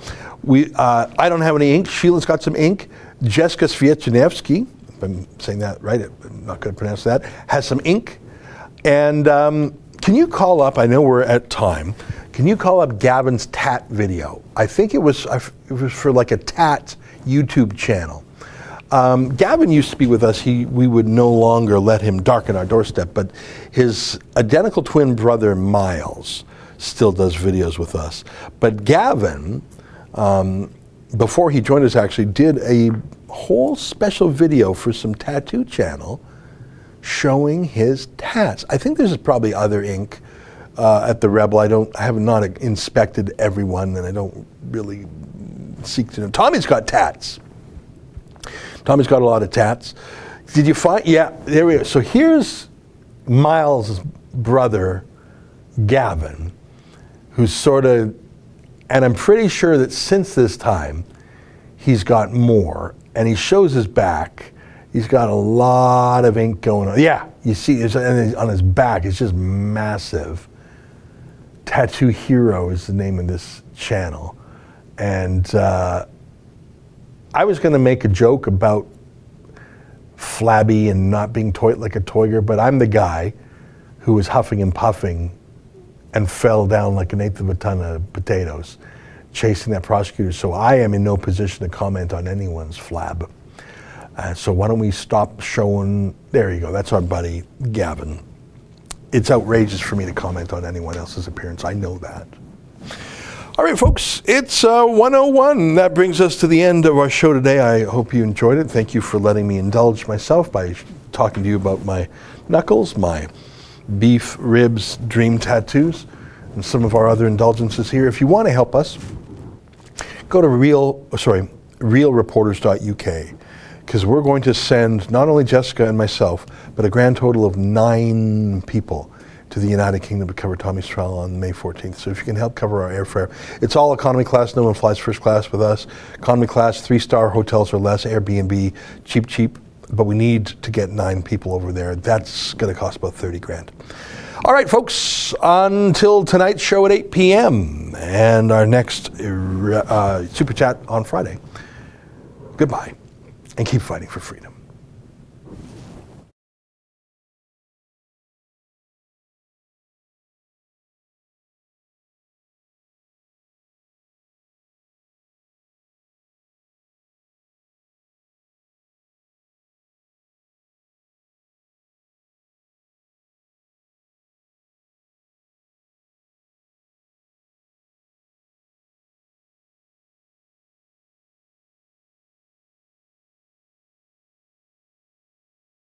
I don't have any ink. Sheila's got some ink. Jessica Svietjanevsky, if I'm saying that right, I'm not going to pronounce that, has some ink. And can you call up, I know we're at time, can you call up Gavin's tat video? I think it was for like a tat YouTube channel. Gavin used to be with us. We would no longer let him darken our doorstep, but his identical twin brother, Miles, still does videos with us. But Gavin, before he joined us actually, did a whole special video for some tattoo channel showing his tats. I think there's probably other ink at the Rebel. I have not inspected everyone, and I don't really seek to know. Tommy's got tats. Tommy's got a lot of tats. Did you find? Yeah, there we go. So here's Miles' brother, Gavin, who's sort of, and I'm pretty sure that since this time, he's got more, and he shows his back. He's got a lot of ink going on. Yeah, you see, on his back, it's just massive. Tattoo Hero is the name of this channel. And I was going to make a joke about flabby and not being like a toiger, but I'm the guy who was huffing and puffing and fell down like an eighth of a ton of potatoes chasing that prosecutor. So I am in no position to comment on anyone's flab. So why don't we stop showing, there you go, that's our buddy Gavin. It's outrageous for me to comment on anyone else's appearance, I know that. All right, folks, it's 1:01. That brings us to the end of our show today. I hope you enjoyed it. Thank you for letting me indulge myself by talking to you about my knuckles, my beef, ribs, dream tattoos, and some of our other indulgences here. If you want to help us, go to realreporters.uk, because we're going to send not only Jessica and myself, but a grand total of 9 people to the United Kingdom to cover Tommy's trial on May 14th. So if you can help cover our airfare. It's all economy class. No one flies first class with us. Economy class, 3-star hotels or less, Airbnb, cheap, but we need to get 9 people over there. That's going to cost about 30 grand. All right, folks, until tonight's show at 8 p.m. and our next Super Chat on Friday. Goodbye, and keep fighting for freedom.